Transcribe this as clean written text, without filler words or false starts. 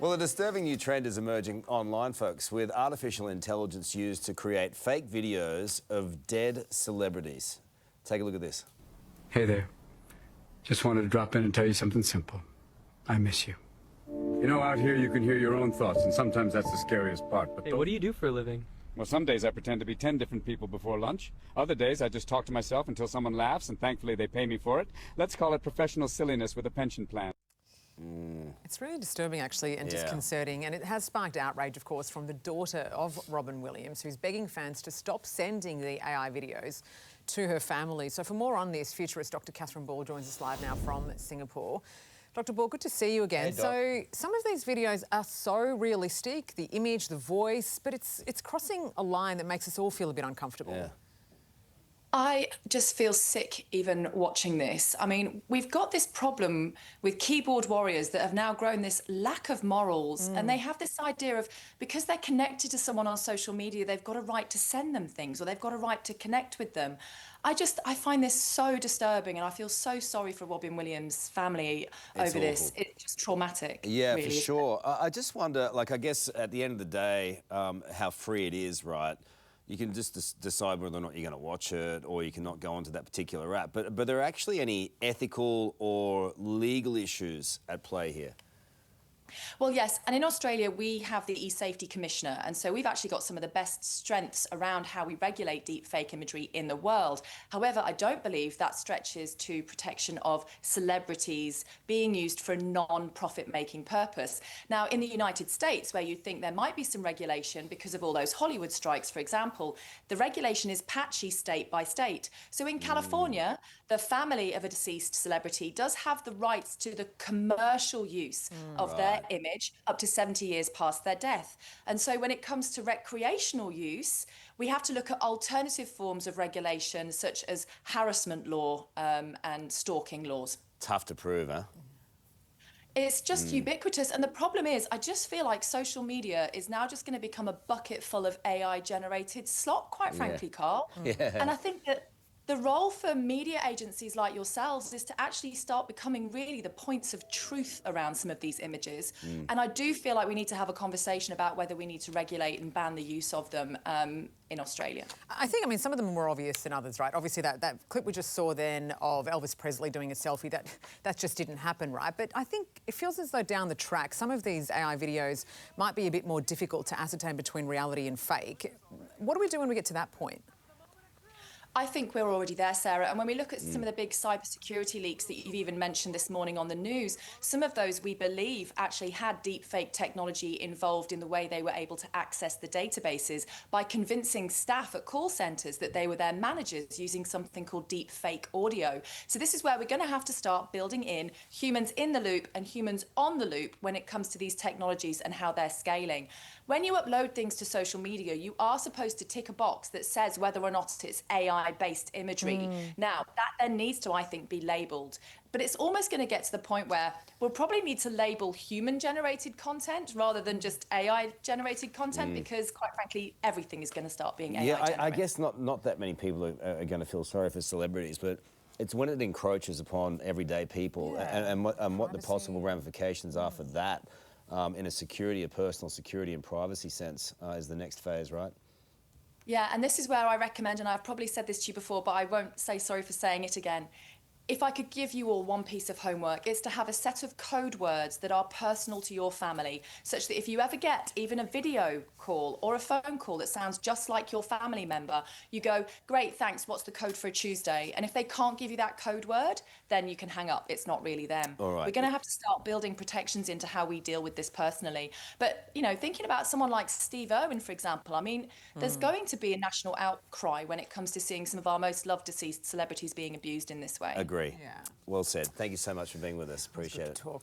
Well, a disturbing new trend is emerging online, folks, with artificial intelligence used to create fake videos of dead celebrities. Take a look at this. Hey there. Just wanted to drop in and tell you something simple. I miss you. You know, out here you can hear your own thoughts, and sometimes that's the scariest part. But Hey, what do you do for a living? Well, some days I pretend to be 10 different people before lunch. Other days I just talk to myself until someone laughs, and thankfully they pay me for it. Let's call it professional silliness with a pension plan. It's really disturbing, actually, and disconcerting. And it has sparked outrage, of course, from the daughter of Robin Williams, who's begging fans to stop sending the AI videos to her family. So for more on this, futurist Dr. Catherine Ball joins us live now from Singapore. Dr. Ball, good to see you again. Hey, Doc. So some of these videos are so realistic, the image, the voice, but it's crossing a line that makes us all feel a bit uncomfortable. Yeah. I just feel sick even watching this. I mean, we've got this problem with keyboard warriors that have now grown this lack of morals, and they have this idea of because they're connected to someone on social media, they've got a right to send them things or they've got a right to connect with them. I find this so disturbing, and I feel so sorry for Robin Williams' family over this. It's just traumatic. Yeah, really, for sure. I just wonder, like, I guess at the end of the day, how free it is, right? You can just decide whether or not you're going to watch it, or you can not go onto that particular app. But are there actually any ethical or legal issues at play here? Well, yes, and in Australia we have the e-safety commissioner, and so we've actually got some of the best strengths around how we regulate deepfake imagery in the world. However, I don't believe that stretches to protection of celebrities being used for a non-profit making purpose. Now, in the United States, where you'd think there might be some regulation because of all those Hollywood strikes, for example, the regulation is patchy state by state. So in California, the family of a deceased celebrity does have the rights to the commercial use of their image up to 70 years past their death. And so when it comes to recreational use, we have to look at alternative forms of regulation such as harassment law and stalking laws. Tough to prove, huh? It's just ubiquitous. And the problem is, I just feel like social media is now just going to become a bucket full of AI-generated slop, quite frankly, Carl. And I think that the role for media agencies like yourselves is to actually start becoming really the points of truth around some of these images. And I do feel like we need to have a conversation about whether we need to regulate and ban the use of them in Australia. I mean, some of them are more obvious than others, right? Obviously, that clip we just saw then of Elvis Presley doing a selfie, that just didn't happen, right? But I think it feels as though down the track, some of these AI videos might be a bit more difficult to ascertain between reality and fake. What do we do when we get to that point? I think we're already there, Sarah. And when we look at some of the big cybersecurity leaks that you've even mentioned this morning on the news, some of those we believe actually had deepfake technology involved in the way they were able to access the databases by convincing staff at call centres that they were their managers using something called deepfake audio. So this is where we're going to have to start building in humans in the loop and humans on the loop when it comes to these technologies and how they're scaling. When you upload things to social media, you are supposed to tick a box that says whether or not it's AI-based imagery. Now, that then needs to, I think, be labelled. But it's almost going to get to the point where we'll probably need to label human-generated content rather than just AI-generated content because, quite frankly, everything is going to start being AI-generated. Yeah, I guess not that many people are going to feel sorry for celebrities, but it's when it encroaches upon everyday people and what the possible ramifications are for that. In a personal security and privacy sense is the next phase, right? Yeah, and this is where I recommend, and I've probably said this to you before, but I won't say sorry for saying it again. If I could give you all one piece of homework, it's to have a set of code words that are personal to your family, such that if you ever get even a video call or a phone call that sounds just like your family member, you go, great, thanks, what's the code for a Tuesday? And if they can't give you that code word, then you can hang up. It's not really them. All right. We're going to have to start building protections into how we deal with this personally. But, you know, thinking about someone like Steve Irwin, for example, I mean, there's going to be a national outcry when it comes to seeing some of our most loved deceased celebrities being abused in this way. Agree. Yeah. Well said. Thank you so much for being with us. Appreciate it. Talk.